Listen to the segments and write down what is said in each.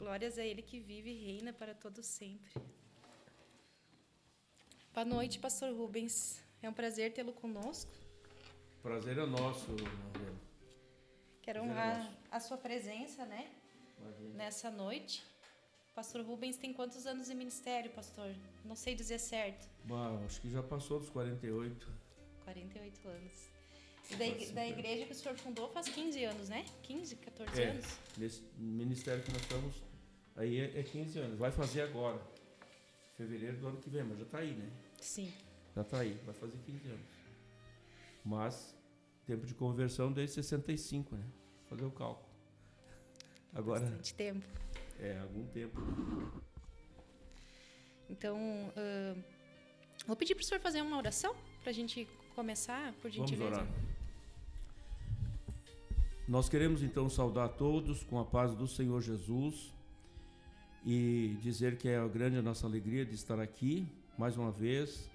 Glórias a Ele que vive e reina para todo sempre. Boa noite, pastor Rubens. É um prazer tê-lo conosco. Prazer é nosso, Maria. Quero honrar a sua presença, né? Nessa noite. Pastor Rubens tem quantos anos de ministério, pastor? Não sei dizer certo. Bom, acho que já passou dos 48. 48 anos. E da igreja que o senhor fundou faz 15 anos, né? 15, 14 anos? Nesse ministério que nós estamos, aí é 15 anos. Vai fazer agora, fevereiro do ano que vem, mas já está aí, né? Sim. Já está aí, vai fazer 15 anos. Mas, tempo de conversão desde 65, né? Fazer o cálculo. Agora, bastante tempo. Algum tempo. Então, vou pedir para o senhor fazer uma oração para a gente começar, por gentileza. Vamos orar. Nós queremos então saudar a todos com a paz do Senhor Jesus e dizer que é grande a nossa alegria de estar aqui mais uma vez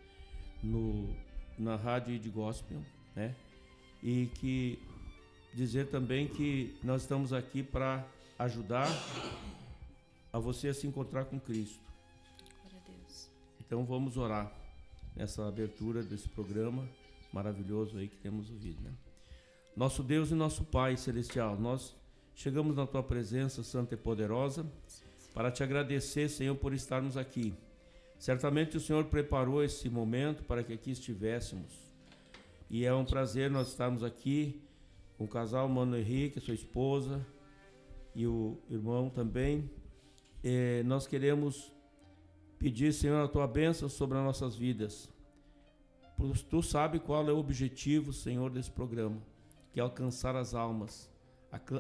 na Rádio de Gospel, né? E que dizer também que nós estamos aqui para ajudar a você a se encontrar com Cristo. Glória a Deus. Então vamos orar nessa abertura desse programa maravilhoso aí que temos ouvido, né? Nosso Deus e nosso Pai Celestial, nós chegamos na Tua presença santa e poderosa para Te agradecer, Senhor, por estarmos aqui. Certamente o Senhor preparou esse momento para que aqui estivéssemos. E é um prazer nós estarmos aqui com o casal Mano Henrique, sua esposa e o irmão também. Nós queremos pedir, Senhor, a Tua bênção sobre as nossas vidas. Tu sabe qual é o objetivo, Senhor, desse programa, que é alcançar as almas,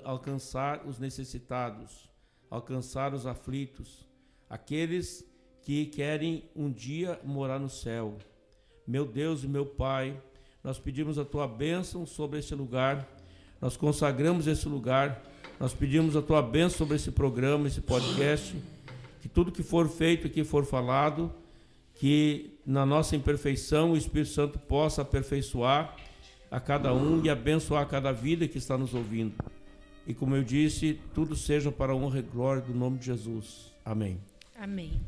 alcançar os necessitados, alcançar os aflitos, aqueles que querem um dia morar no céu. Meu Deus e meu Pai, nós pedimos a Tua bênção sobre este lugar, nós consagramos esse lugar, nós pedimos a Tua bênção sobre esse programa, esse podcast, que tudo que for feito aqui for falado, que na nossa imperfeição o Espírito Santo possa aperfeiçoar a cada um e abençoar cada vida que está nos ouvindo. E como eu disse, tudo seja para a honra e glória do nome de Jesus. Amém. Amém.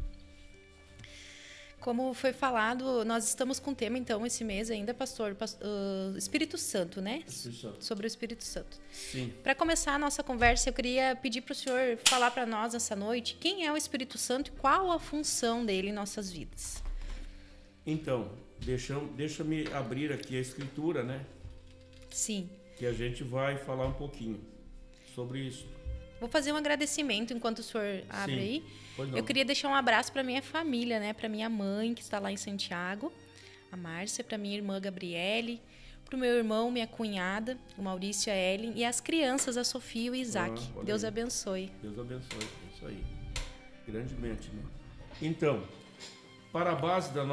Como foi falado, nós estamos com o tema, então, esse mês ainda, pastor, Espírito Santo, né? Espírito Santo. Sobre o Espírito Santo. Sim. Para começar a nossa conversa, eu queria pedir para o senhor falar para nós essa noite quem é o Espírito Santo e qual a função dele em nossas vidas. Então, deixa-me abrir aqui a escritura, né? Sim. Que a gente vai falar um pouquinho sobre isso. Vou fazer um agradecimento enquanto o senhor abre. Sim. Aí. Pois não. Eu queria deixar um abraço para minha família, né? Para minha mãe, que está lá em Santiago, a Márcia, para minha irmã Gabriele, para o meu irmão, minha cunhada, o Maurício e a Ellen, e as crianças, a Sofia e o Isaac. Deus abençoe. Deus abençoe, é isso aí. Grandemente, né? Então, para a base do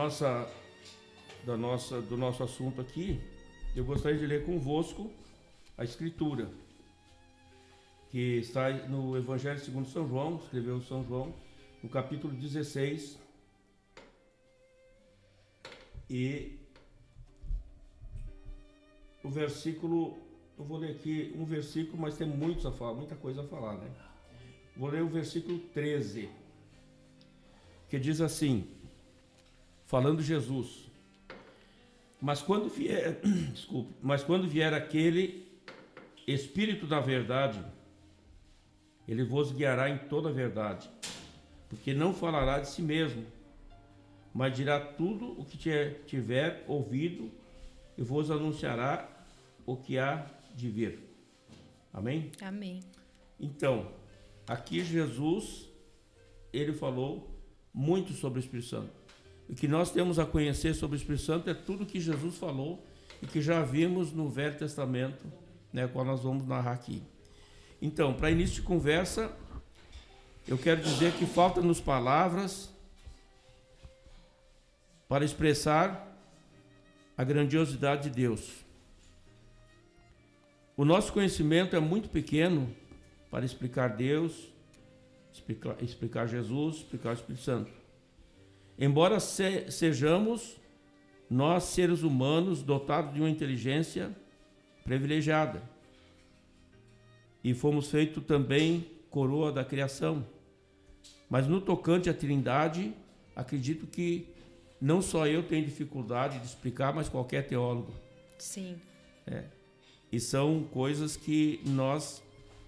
nosso assunto aqui, eu gostaria de ler convosco a Escritura, que está no Evangelho segundo São João, escreveu São João, no capítulo 16, e o versículo, eu vou ler aqui um versículo, mas tem muita coisa a falar, né? Vou ler o versículo 13, que diz assim, falando Jesus: mas quando vier aquele Espírito da verdade, ele vos guiará em toda a verdade, porque não falará de si mesmo, mas dirá tudo o que tiver ouvido e vos anunciará o que há de vir. Amém? Amém. Então, aqui Jesus, ele falou muito sobre o Espírito Santo. O que nós temos a conhecer sobre o Espírito Santo é tudo que Jesus falou e que já vimos no Velho Testamento, né, qual nós vamos narrar aqui. Então, para início de conversa, eu quero dizer que faltam-nos palavras para expressar a grandiosidade de Deus. O nosso conhecimento é muito pequeno para explicar Deus, explicar Jesus, explicar o Espírito Santo. Embora sejamos nós, seres humanos, dotados de uma inteligência privilegiada, e fomos feitos também coroa da criação, Mas no tocante à Trindade, acredito que não só eu tenho dificuldade de explicar, mas qualquer teólogo. Sim. E são coisas que nós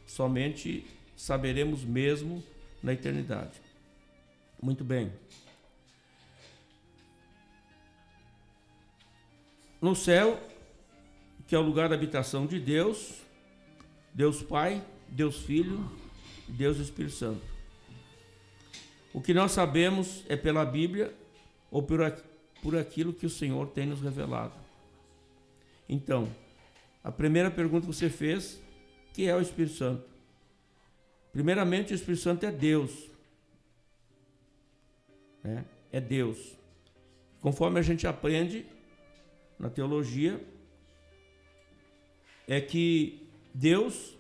somente saberemos mesmo na eternidade. Muito bem. No céu, que é o lugar da habitação de Deus, Deus Pai, Deus Filho, Deus Espírito Santo. O que nós sabemos é pela Bíblia ou por aquilo que o Senhor tem nos revelado. Então, a primeira pergunta que você fez, que é o Espírito Santo? Primeiramente, o Espírito Santo é Deus. É Deus. Conforme a gente aprende na teologia, é que Deus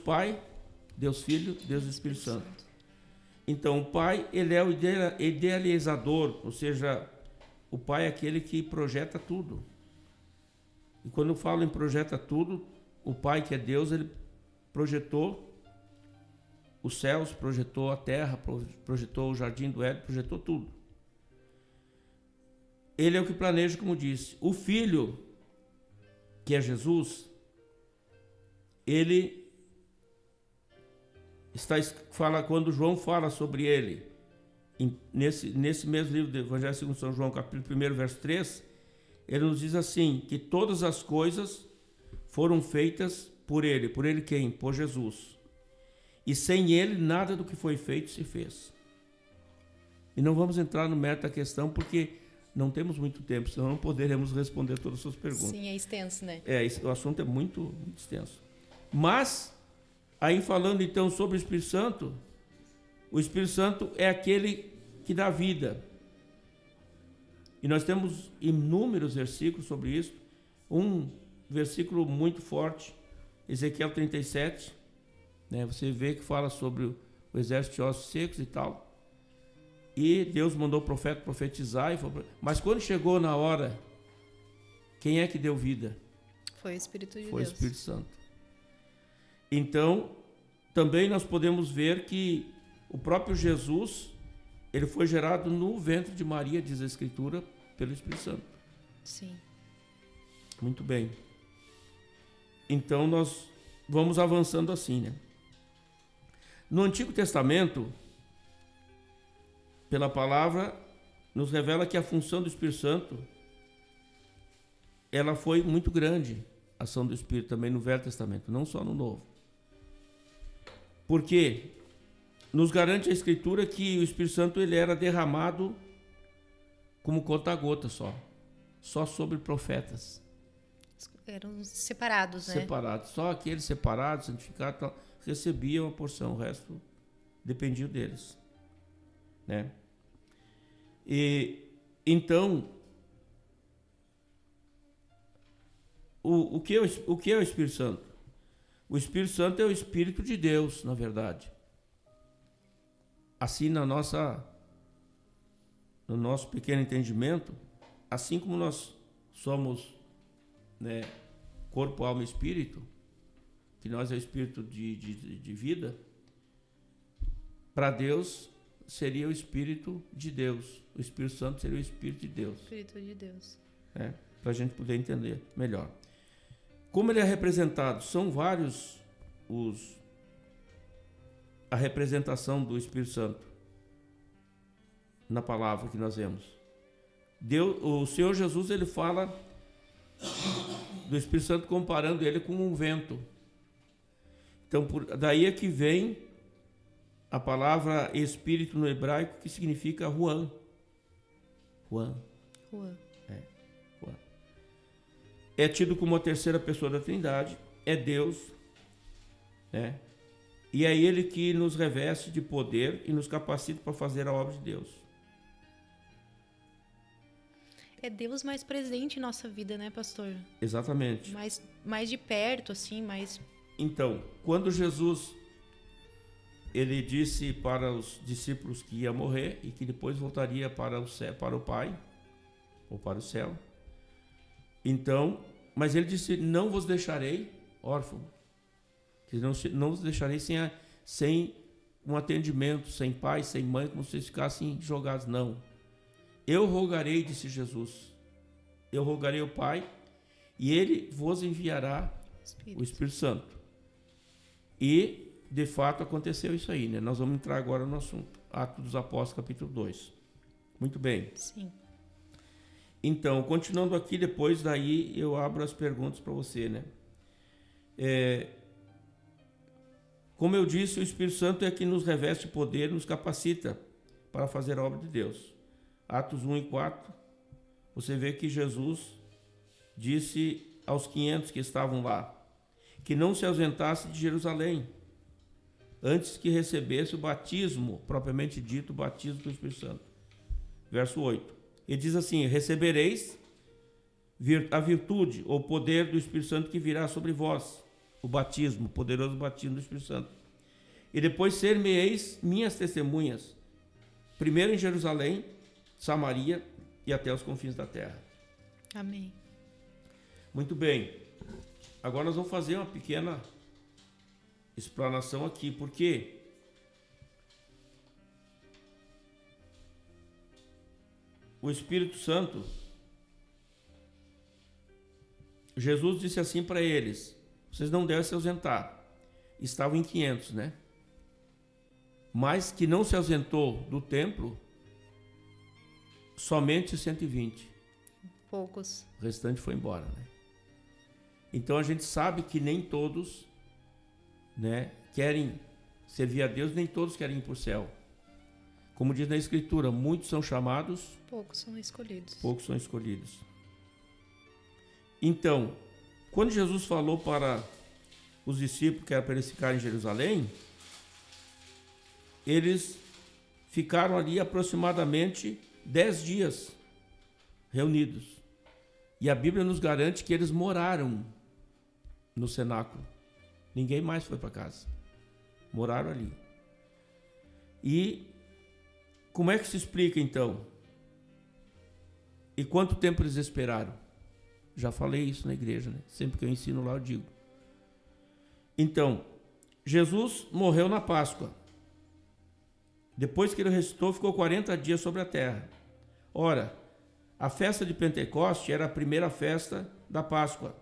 Pai, Deus Filho, Deus Espírito Santo. Então, o Pai, ele é o idealizador, ou seja, o Pai é aquele que projeta tudo. E quando eu falo em projeta tudo, o Pai, que é Deus, ele projetou os céus, projetou a terra, projetou o jardim do Éden, projetou tudo. Ele é o que planeja, como disse. O Filho, que é Jesus, ele fala, quando João fala sobre ele, nesse mesmo livro do Evangelho segundo São João, capítulo 1, verso 3, ele nos diz assim, que todas as coisas foram feitas por ele. Por ele quem? Por Jesus. E sem ele, nada do que foi feito se fez. E não vamos entrar no mérito da questão, porque não temos muito tempo, senão não poderemos responder todas as suas perguntas. Sim, é extenso, né? O assunto é muito extenso. Mas, aí falando então sobre o Espírito Santo, o Espírito Santo é aquele que dá vida. E nós temos inúmeros versículos sobre isso. Um versículo muito forte, Ezequiel 37, você vê que fala sobre o exército de ossos secos e tal. E Deus mandou o profeta profetizar. Mas quando chegou na hora, quem é que deu vida? Foi o Espírito de Deus. Foi o Espírito Santo. Então, também nós podemos ver que o próprio Jesus, ele foi gerado no ventre de Maria, diz a Escritura, pelo Espírito Santo. Sim. Muito bem. Então, nós vamos avançando assim, No Antigo Testamento, pela palavra, nos revela que a função do Espírito Santo, ela foi muito grande, a ação do Espírito também no Velho Testamento, não só no Novo. Porque nos garante a Escritura que o Espírito Santo ele era derramado como conta-gota só sobre profetas. Eram separados, Separados, só aqueles separados, santificados, recebiam a porção, o resto dependia deles. E então, o que é o Espírito Santo? O Espírito Santo é o Espírito de Deus, na verdade. Assim, no nosso pequeno entendimento, assim como nós somos corpo, alma e espírito, que nós é o espírito de vida, para Deus seria o Espírito de Deus. O Espírito Santo seria o Espírito de Deus. Espírito de Deus. Para a gente poder entender melhor. Como ele é representado? São vários a representação do Espírito Santo na palavra que nós vemos. O Senhor Jesus, ele fala do Espírito Santo comparando ele com um vento. Então, daí é que vem a palavra Espírito no hebraico, que significa Ruan. Ruan. É tido como a terceira pessoa da Trindade, é Deus, e é Ele que nos reveste de poder e nos capacita para fazer a obra de Deus. É Deus mais presente em nossa vida, pastor? Exatamente. Mais de perto, assim, mais... Então, quando Jesus, ele disse para os discípulos que ia morrer e que depois voltaria para o céu, para o Pai, ou para o céu. Então, mas ele disse, não vos deixarei órfão. Não vos deixarei sem um atendimento sem pai, sem mãe, como se vocês ficassem jogados. Não. Eu rogarei, disse Jesus. Eu rogarei ao Pai e Ele vos enviará o Espírito Santo. E, de fato, aconteceu isso aí, né? Nós vamos entrar agora no assunto. Atos dos Apóstolos, capítulo 2. Muito bem. Sim. Então, continuando aqui, depois daí eu abro as perguntas para você, né? Como eu disse, o Espírito Santo é que nos reveste poder, nos capacita para fazer a obra de Deus. Atos 1 e 4, você vê que Jesus disse aos 500 que estavam lá, que não se ausentasse de Jerusalém, antes que recebesse o batismo, propriamente dito, o batismo do Espírito Santo. Verso 8. Ele diz assim: recebereis a virtude ou poder do Espírito Santo que virá sobre vós, o batismo, o poderoso batismo do Espírito Santo. E depois ser-me-eis minhas testemunhas, primeiro em Jerusalém, Samaria e até os confins da terra. Amém. Muito bem. Agora nós vamos fazer uma pequena explanação aqui, porque o Espírito Santo, Jesus disse assim para eles: vocês não devem se ausentar. Estavam em 500, né? Mas que não se ausentou do templo somente 120. Poucos. O restante foi embora, né? Então a gente sabe que nem todos, né, querem servir a Deus, nem todos querem ir para o céu. Como diz na Escritura, muitos são chamados, poucos são escolhidos. Poucos são escolhidos. Então, quando Jesus falou para os discípulos que era para eles ficarem em Jerusalém, eles ficaram ali aproximadamente 10 dias reunidos. E a Bíblia nos garante que eles moraram no cenáculo. Ninguém mais foi para casa. Moraram ali. E como é que se explica então? E quanto tempo eles esperaram? Já falei isso na igreja, né? Sempre que eu ensino lá eu digo. Então, Jesus morreu na Páscoa. Depois que ele ressuscitou, ficou 40 dias sobre a terra. Ora, a festa de Pentecoste era a primeira festa da Páscoa.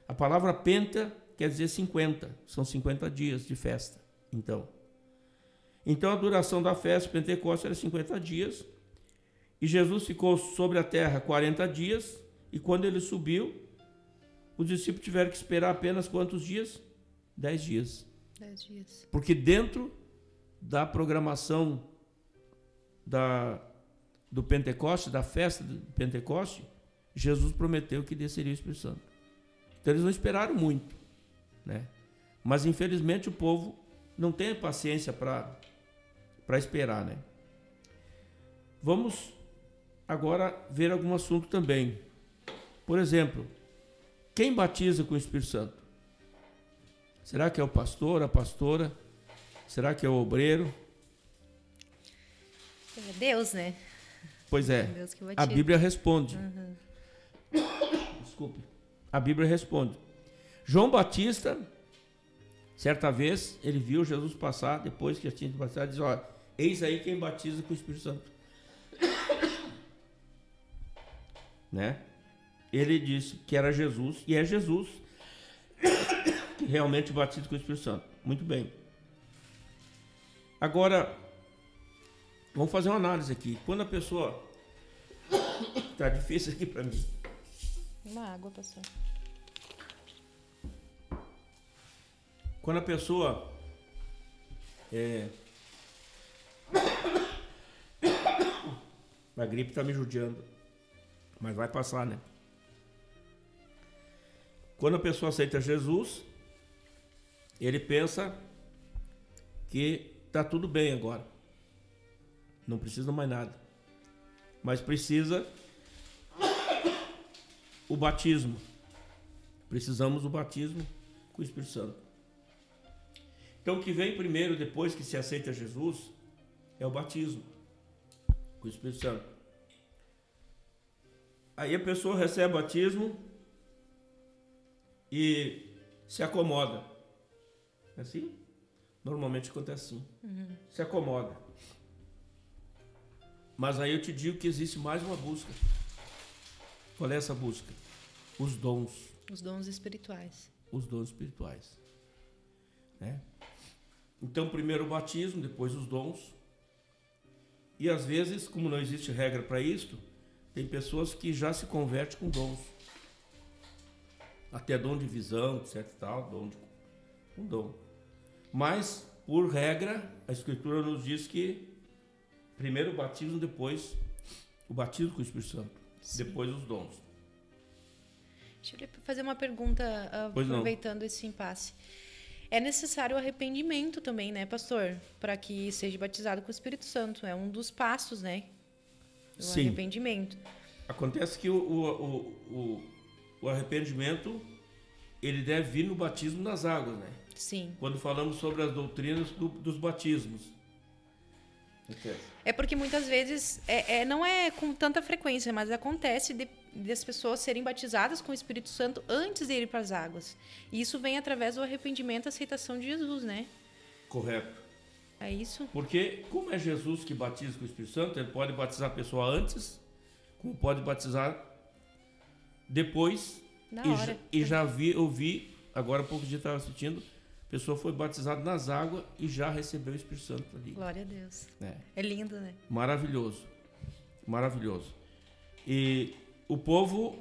A palavra penta quer dizer 50. São 50 dias de festa. Então a duração da festa de Pentecoste era 50 dias. E Jesus ficou sobre a terra 40 dias. E quando ele subiu, os discípulos tiveram que esperar apenas quantos dias? 10 dias. 10 dias. Porque dentro da programação do Pentecoste, da festa do Pentecoste, Jesus prometeu que desceria o Espírito Santo. Então eles não esperaram muito, né? Mas infelizmente o povo não tem paciência para esperar, né? Vamos agora ver algum assunto também. Por exemplo, quem batiza com o Espírito Santo? Será que é o pastor, a pastora? Será que é o obreiro? É Deus, né? Pois é. Deus que A Bíblia responde. Uhum. Desculpe. A Bíblia responde. João Batista, certa vez, ele viu Jesus passar, depois que já tinha passado, e disse: olha, eis aí quem batiza com o Espírito Santo. Né? Ele disse que era Jesus, e é Jesus que realmente batiza com o Espírito Santo. Muito bem. Agora, vamos fazer uma análise aqui. Quando a pessoa... Tá difícil aqui para mim. Uma água, pastor. Quando a pessoa a gripe tá me judiando, mas vai passar, né? Quando a pessoa aceita Jesus, ele pensa que tá tudo bem agora, não precisa mais nada, mas precisa o batismo. Precisamos do batismo com o Espírito Santo. Então o que vem primeiro, depois que se aceita Jesus, é o batismo com o Espírito Santo. Aí a pessoa recebe o batismo e se acomoda. Assim? Normalmente acontece assim. Se acomoda. Mas aí eu te digo que existe mais uma busca. Qual é essa busca? Os dons. Os dons espirituais. Os dons espirituais. Né? Então, primeiro o batismo, depois os dons. E às vezes, como não existe regra para isto, tem pessoas que já se convertem com dons. Até dom de visão, etc. Tal, um dom. Mas, por regra, a Escritura nos diz que primeiro o batismo, depois o batismo com o Espírito Santo. Sim. Depois os dons. Deixa eu fazer uma pergunta, aproveitando esse impasse. É necessário arrependimento também, né, pastor? Para que seja batizado com o Espírito Santo. É um dos passos, né? O Sim. Arrependimento. Acontece que o arrependimento, ele deve vir no batismo nas águas, né? Sim. Quando falamos sobre as doutrinas dos batismos. É porque muitas vezes, não é com tanta frequência, mas acontece de as pessoas serem batizadas com o Espírito Santo antes de ir para as águas. E isso vem através do arrependimento e aceitação de Jesus, né? Correto. É isso? Porque, como é Jesus que batiza com o Espírito Santo, ele pode batizar a pessoa antes, como pode batizar depois. Na hora. E já ouvi, agora há pouco dia estava assistindo, a pessoa foi batizada nas águas e já recebeu o Espírito Santo ali. Glória a Deus. É lindo, né? Maravilhoso. Maravilhoso. E o povo,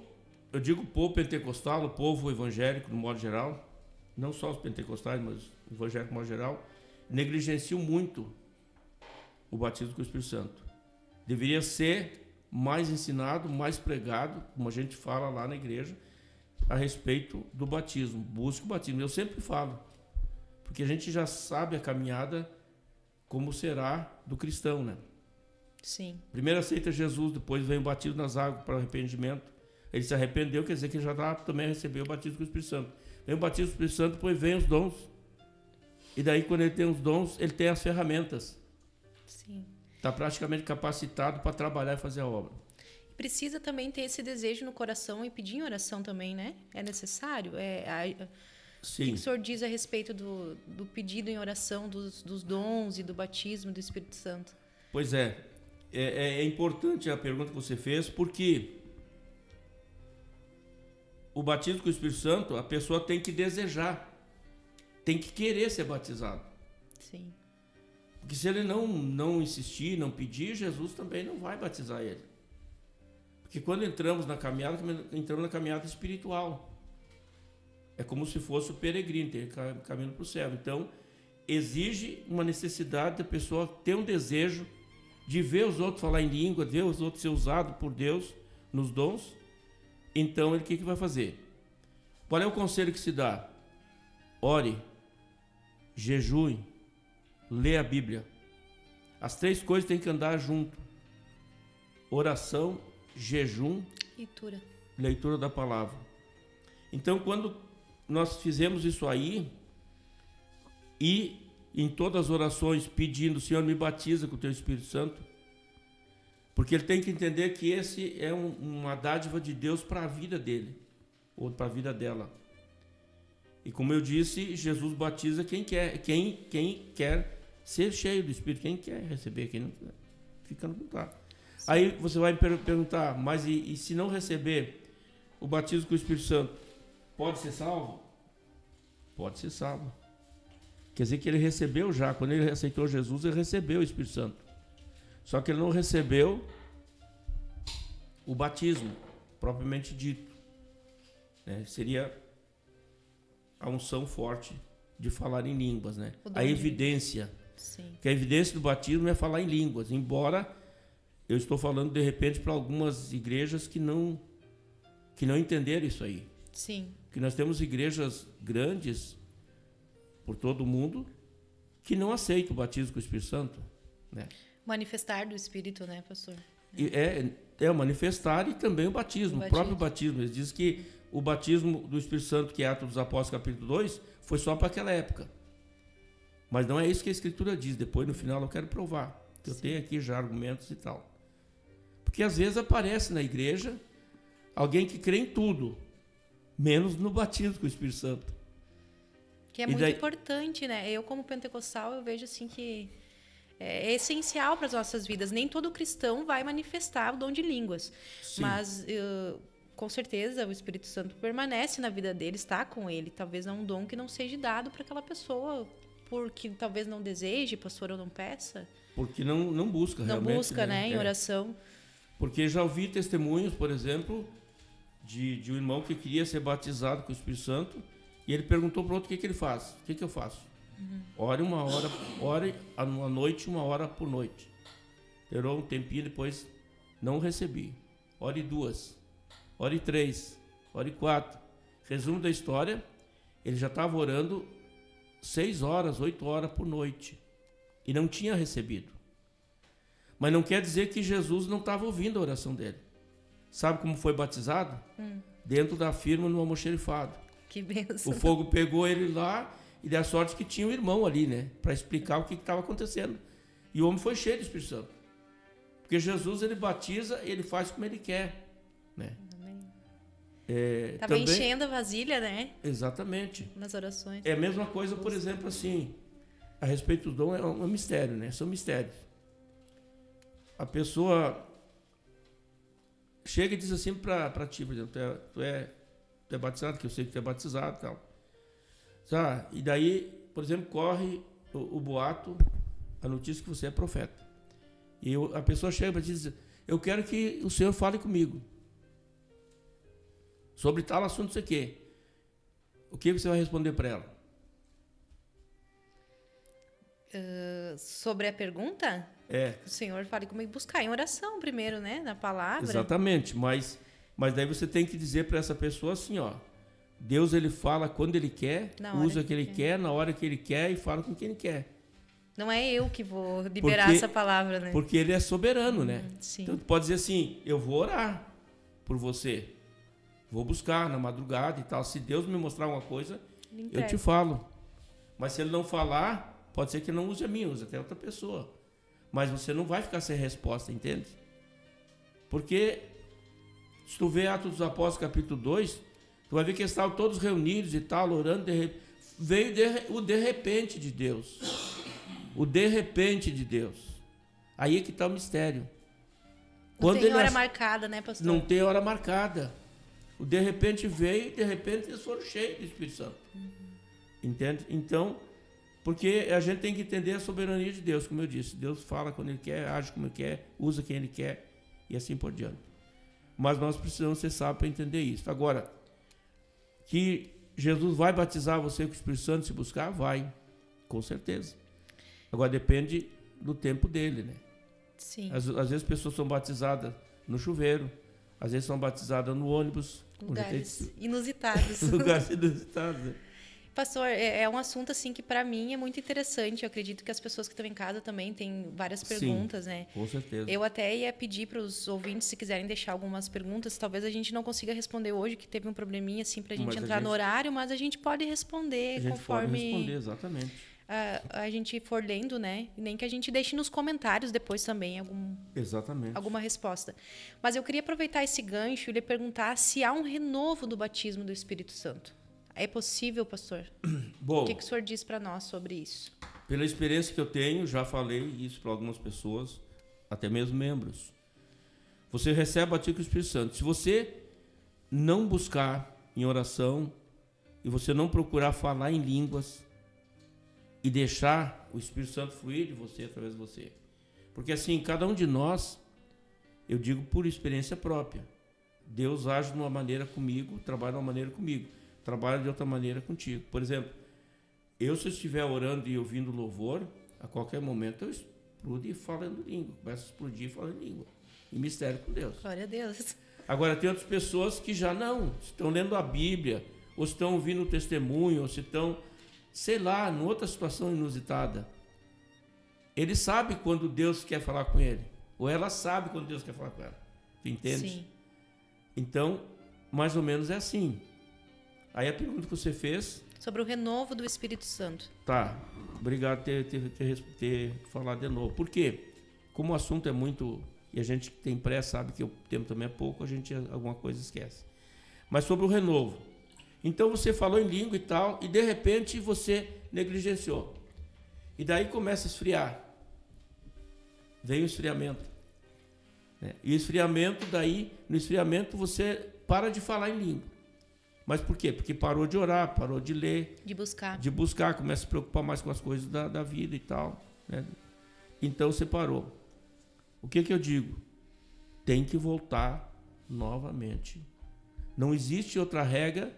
eu digo o povo pentecostal, o povo evangélico, no modo geral, não só os pentecostais, mas o evangélico no modo geral, negligenciam muito o batismo com o Espírito Santo. Deveria ser mais ensinado, mais pregado, como a gente fala lá na igreja, a respeito do batismo. Busque o batismo. Eu sempre falo, porque a gente já sabe a caminhada como será do cristão, né? Sim. Primeiro aceita Jesus, depois vem o batismo nas águas para o arrependimento. Ele se arrependeu, quer dizer que ele já também recebeu o batismo com o Espírito Santo. Vem o batismo com o Espírito Santo, depois vem os dons. E daí, quando ele tem os dons, ele tem as ferramentas. Sim. Está praticamente capacitado para trabalhar e fazer a obra. Precisa também ter esse desejo no coração e pedir em oração também, né? É necessário? Sim. O que o senhor diz a respeito do pedido em oração, dos dons e do batismo do Espírito Santo? Pois é. É importante a pergunta que você fez, porque o batismo com o Espírito Santo, a pessoa tem que desejar, tem que querer ser batizado. Sim. Porque se ele não insistir, não pedir, Jesus também não vai batizar ele. Porque quando entramos na caminhada espiritual. É como se fosse o peregrino, caminhando para o céu. Então, exige uma necessidade da pessoa ter um desejo de ver os outros falar em língua, ver os outros ser usados por Deus nos dons. Então, ele o que vai fazer? Qual é o conselho que se dá? Ore, jejue, lê a Bíblia. As três coisas têm que andar junto. Oração, jejum, leitura da palavra. Então, quando nós fizemos isso aí, e em todas as orações pedindo, Senhor, me batiza com o teu Espírito Santo, porque ele tem que entender que esse é uma dádiva de Deus para a vida dele, ou para a vida dela. E como eu disse, Jesus batiza quem quer ser cheio do Espírito, quem quer receber, quem não quer, fica no lugar. Aí você vai me perguntar, mas e se não receber o batismo com o Espírito Santo, pode ser salvo? Pode ser salvo. Quer dizer que ele recebeu já, quando ele aceitou Jesus, ele recebeu o Espírito Santo. Só que ele não recebeu o batismo, propriamente dito. Seria a unção forte de falar em línguas, né? A evidência. Sim. Que a evidência do batismo é falar em línguas, embora eu estou falando de repente para algumas igrejas que não entenderam isso aí. Sim. Que nós temos igrejas grandes por todo o mundo que não aceitam o batismo com o Espírito Santo, né? Manifestar do Espírito, né, pastor? É o manifestar e também o batismo, o próprio batismo. Eles dizem que o batismo do Espírito Santo, que é Atos dos Apóstolos, capítulo 2, foi só para aquela época. Mas não é isso que a Escritura diz. Depois, no final, eu quero provar. Eu tenho aqui já argumentos e tal. Porque às vezes aparece na igreja alguém que crê em tudo, menos no batismo com o Espírito Santo. Que é muito importante, né? Eu, como pentecostal, eu vejo assim que é essencial para as nossas vidas. Nem todo cristão vai manifestar o dom de línguas. Sim. Mas, com certeza, o Espírito Santo permanece na vida dele, está com ele. Talvez não um dom que não seja dado para aquela pessoa, porque talvez não deseje, pastor, ou não peça. Porque não busca realmente. Não busca, né, em oração. Porque já ouvi testemunhos, por exemplo, de um irmão que queria ser batizado com o Espírito Santo, e ele perguntou para o outro o que ele faz. O que eu faço? Ore uma hora, ore à noite, 1 hora por noite. Esperou um tempinho, depois não recebi. Ore 2, ore 3, ore 4. Resumo da história, ele já estava orando 6 horas, 8 horas por noite. E não tinha recebido. Mas não quer dizer que Jesus não estava ouvindo a oração dele. Sabe como foi batizado? Dentro da firma no almoxerifado. Que benção. O fogo pegou ele lá e deu a sorte que tinha um irmão ali, né? Para explicar o que estava acontecendo. E o homem foi cheio do Espírito Santo. Porque Jesus, ele batiza, ele faz como ele quer, né? Estava enchendo a vasilha, né? Exatamente. Nas orações. É a mesma coisa, por exemplo, assim, a respeito do dom, é um mistério, né? São mistérios. A pessoa chega e diz assim para ti, por exemplo, tu é batizado, que eu sei que tu é batizado e tal. E daí, por exemplo, corre o boato, a notícia que você é profeta. E a pessoa chega para ti e diz, eu quero que o Senhor fale comigo sobre tal assunto, não sei o quê. O que você vai responder para ela? Sobre a pergunta? O Senhor fale comigo, buscar em oração primeiro, né? Na palavra. Exatamente, mas daí você tem que dizer para essa pessoa assim, ó, Deus, ele fala quando ele quer, usa o que ele quer, na hora que ele quer e fala com quem ele quer. Não é eu que vou liberar essa palavra, né? Porque ele é soberano, né? Sim. Então tu pode dizer assim, eu vou orar por você, vou buscar na madrugada e tal, se Deus me mostrar alguma coisa, eu te falo. Mas se ele não falar, pode ser que ele não use a minha, use até outra pessoa. Mas você não vai ficar sem resposta, entende? Porque se tu vê Atos dos Apóstolos, capítulo 2, tu vai ver que eles estavam todos reunidos e tal, orando, veio o de repente de Deus. O de repente de Deus. Aí é que está o mistério. Não tem hora marcada, né, pastor? Não tem hora marcada. O de repente veio e de repente eles foram cheios do Espírito Santo. Entende? Então, porque a gente tem que entender a soberania de Deus, como eu disse. Deus fala quando ele quer, age como ele quer, usa quem ele quer e assim por diante. Mas nós precisamos ser sábios para entender isso. Agora, que Jesus vai batizar você com o Espírito Santo se buscar? Vai, com certeza. Agora depende do tempo dele, né? Sim. Às vezes pessoas são batizadas no chuveiro, às vezes são batizadas no ônibus. Lugares inusitados. Lugares inusitados, né? Pastor, é um assunto assim que para mim é muito interessante. Eu acredito que as pessoas que estão em casa também têm várias perguntas, né? Com certeza. Eu até ia pedir para os ouvintes, se quiserem deixar algumas perguntas, talvez a gente não consiga responder hoje, que teve um probleminha assim para a gente entrar no horário, mas a gente pode responder conforme pode responder, exatamente. A gente for lendo, né? Nem que a gente deixe nos comentários depois também exatamente. Alguma resposta. Mas eu queria aproveitar esse gancho e lhe perguntar se há um renovo do batismo do Espírito Santo. É possível, pastor? Bom, o que o senhor diz para nós sobre isso? Pela experiência que eu tenho, já falei isso para algumas pessoas, até mesmo membros. Você recebe o batismo com o Espírito Santo. Se você não buscar em oração e você não procurar falar em línguas e deixar o Espírito Santo fluir de você, através de você. Porque assim, cada um de nós, eu digo por experiência própria, Deus age de uma maneira comigo, trabalha de uma maneira comigo. Trabalha de outra maneira contigo. Por exemplo, se eu estiver orando e ouvindo louvor, a qualquer momento eu explodo e falo em língua. Começo a explodir e falo em língua. Em mistério com Deus. Glória a Deus. Agora, tem outras pessoas que já não. Estão lendo a Bíblia, ou estão ouvindo o testemunho, ou se estão, sei lá, em outra situação inusitada. Ele sabe quando Deus quer falar com ele. Ou ela sabe quando Deus quer falar com ela. Tu entende? Sim. Então, mais ou menos é assim. Aí a pergunta que você fez... Sobre o renovo do Espírito Santo. Tá. Obrigado por ter falado de novo. Por quê? Como o assunto é muito... E a gente que tem pressa sabe que o tempo também é pouco, a gente alguma coisa esquece. Mas sobre o renovo. Então você falou em língua e tal, e de repente você negligenciou. E daí começa a esfriar. Vem o esfriamento. Né? E o esfriamento, daí, no esfriamento você para de falar em língua. Mas por quê? Porque parou de orar, parou de ler. De buscar. De buscar, começa a se preocupar mais com as coisas da vida e tal. Né? Então você parou. O que eu digo? Tem que voltar novamente. Não existe outra regra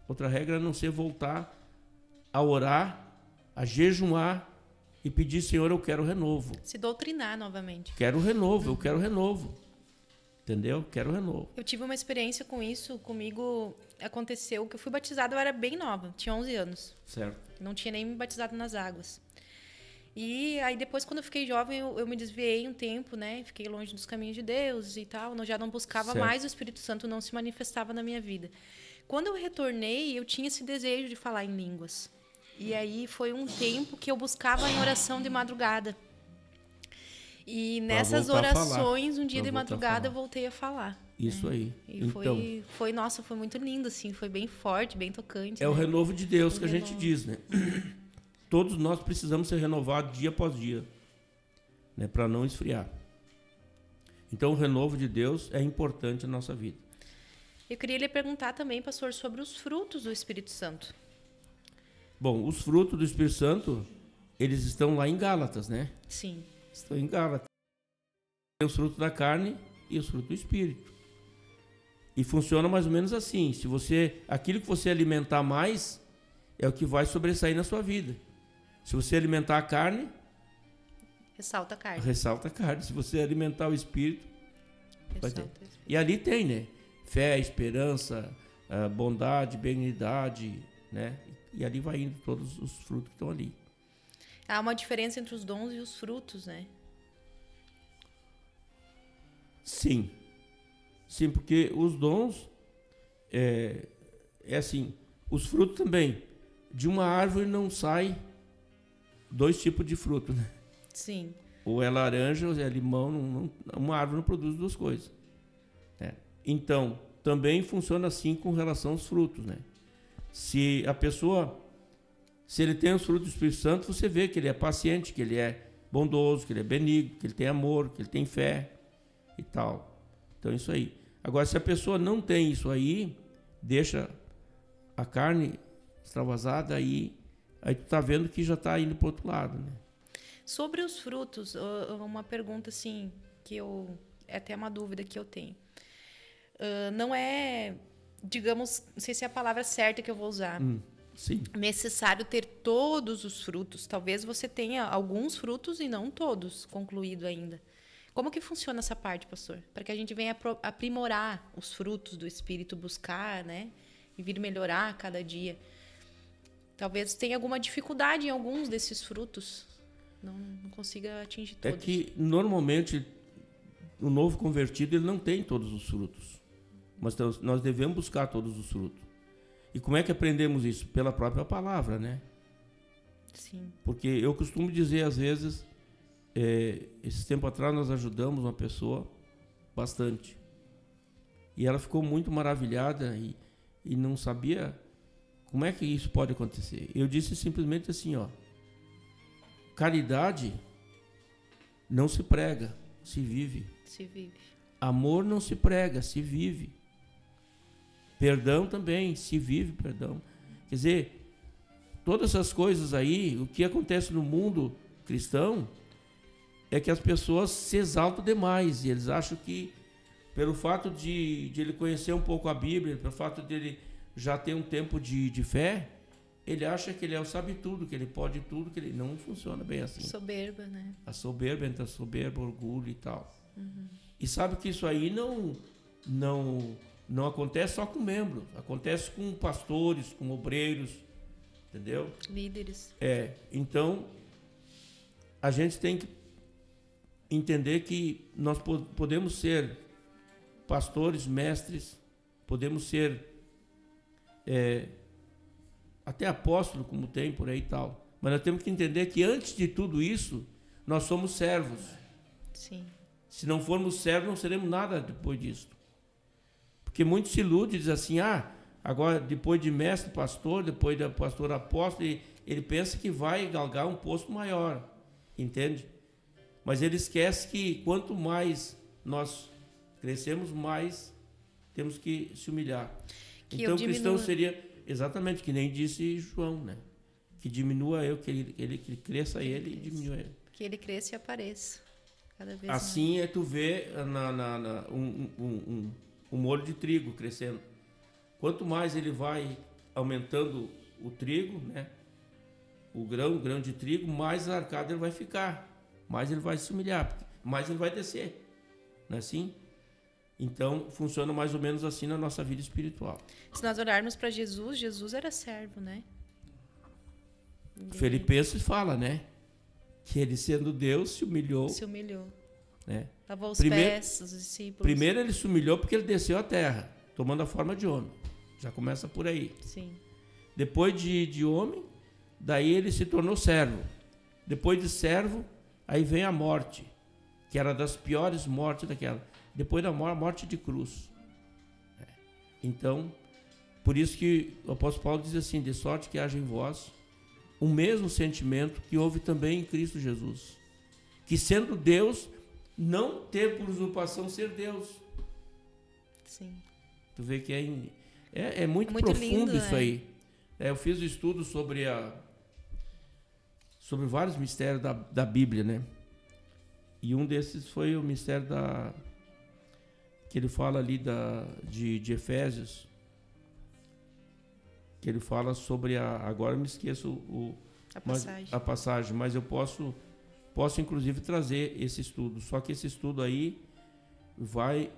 a não ser voltar a orar, a jejuar e pedir, Senhor, eu quero renovo. Se doutrinar novamente. Quero renovo, eu quero renovo. Entendeu? Quero renovo. Eu tive uma experiência com isso. Comigo aconteceu que eu fui batizada, eu era bem nova, tinha 11 anos. Certo. Não tinha nem me batizado nas águas. E aí depois, quando eu fiquei jovem, eu me desviei um tempo, né? Fiquei longe dos caminhos de Deus e tal. Eu já não buscava certo. mais, o Espírito Santo não se manifestava na minha vida. Quando eu retornei, eu tinha esse desejo de falar em línguas. E aí foi um tempo que eu buscava em oração de madrugada. E nessas orações, um dia de madrugada, eu voltei a falar. Isso aí. E então, foi muito lindo, assim. Foi bem forte, bem tocante. É, né? O renovo de Deus que a gente diz, né? Todos nós precisamos ser renovados dia após dia, né? Para não esfriar. Então, o renovo de Deus é importante na nossa vida. Eu queria lhe perguntar também, pastor, sobre os frutos do Espírito Santo. Bom, os frutos do Espírito Santo, eles estão lá em Gálatas, né? Sim. Estão em Gálatas. Tem os frutos da carne e os frutos do Espírito. E funciona mais ou menos assim. Aquilo que você alimentar mais é o que vai sobressair na sua vida. Se você alimentar a carne, ressalta a carne. Ressalta a carne. Se você alimentar o Espírito, vai ter. Espírito. E ali tem, né? Fé, esperança, bondade, benignidade, né? E ali vai indo todos os frutos que estão ali. Há uma diferença entre os dons e os frutos, né? Sim. Sim, porque os dons é assim, os frutos também. De uma árvore não sai 2 tipos de fruto, né? Sim. Ou é laranja ou é limão, uma árvore não produz 2 coisas. Né? Então, também funciona assim com relação aos frutos, né? Se ele tem os frutos do Espírito Santo, você vê que ele é paciente, que ele é bondoso, que ele é benigno, que ele tem amor, que ele tem fé e tal. Então, isso aí. Agora, se a pessoa não tem isso aí, deixa a carne extravasada, aí tu tá vendo que já tá indo pro outro lado, né? Sobre os frutos, uma pergunta assim, é até uma dúvida que eu tenho. Não é, digamos, não sei se é a palavra certa que eu vou usar. Sim. Necessário ter todos os frutos. Talvez você tenha alguns frutos e não todos concluído ainda. Como que funciona essa parte, pastor? Para que a gente venha aprimorar os frutos do Espírito, buscar, né? E vir melhorar a cada dia. Talvez tenha alguma dificuldade em alguns desses frutos. Não consiga atingir todos. É que, normalmente, o novo convertido ele não tem todos os frutos. Mas nós devemos buscar todos os frutos. E como é que aprendemos isso? Pela própria palavra, né? Sim. Porque eu costumo dizer, às vezes, esse tempo atrás nós ajudamos uma pessoa bastante. E ela ficou muito maravilhada e não sabia como é que isso pode acontecer. Eu disse simplesmente assim, ó. Caridade não se prega, se vive. Se vive. Amor não se prega, se vive. Perdão também, se vive perdão. Quer dizer, todas essas coisas aí, o que acontece no mundo cristão é que as pessoas se exaltam demais e eles acham que, pelo fato de ele conhecer um pouco a Bíblia, pelo fato de ele já ter um tempo de fé, ele acha que ele é o sabe-tudo, que ele pode tudo, que ele não funciona bem assim. Soberba, né? A soberba, entre a soberba, orgulho e tal. Uhum. E sabe que isso aí não acontece só com membros, acontece com pastores, com obreiros, entendeu? Líderes. Então, a gente tem que entender que nós podemos ser pastores, mestres, podemos ser até apóstolo, como tem por aí e tal. Mas nós temos que entender que antes de tudo isso, nós somos servos. Sim. Se não formos servos, não seremos nada depois disso. Porque muitos se iludem e dizem assim, Agora, depois de mestre pastor, depois de pastor apóstolo, ele pensa que vai galgar um posto maior, entende? Mas ele esquece que quanto mais nós crescemos, mais temos que se humilhar. Então o cristão seria exatamente que nem disse João, né? Que diminua eu, que ele cresça ele e diminua ele. Que ele cresça e apareça cada vez assim mais. Tu vê um molho de trigo crescendo. Quanto mais ele vai aumentando o trigo, né? O grão de trigo, mais arcado ele vai ficar, mais ele vai se humilhar, mais ele vai descer. Não é assim? Então, funciona mais ou menos assim na nossa vida espiritual. Se nós olharmos para Jesus, Jesus era servo, né? Filipenses fala, né? Que ele, sendo Deus, se humilhou. Se humilhou. Né? Lavou os pés dos discípulos. Primeiro ele se humilhou porque ele desceu à terra, tomando a forma de homem. Já começa por aí. Sim. Depois de homem, daí ele se tornou servo. Depois de servo, aí vem a morte, que era das piores mortes daquela. Depois da morte de cruz. Então, por isso que o apóstolo Paulo diz assim: de sorte que haja em vós o mesmo sentimento que houve também em Cristo Jesus, que sendo Deus, não ter por usurpação ser Deus. Sim. Tu vê que é muito profundo lindo, isso aí. Eu fiz um estudo sobre vários mistérios da Bíblia, né? E um desses foi o mistério que ele fala ali de Efésios, que ele fala sobre agora eu me esqueço a passagem, mas eu posso inclusive trazer esse estudo. Só que esse estudo aí vai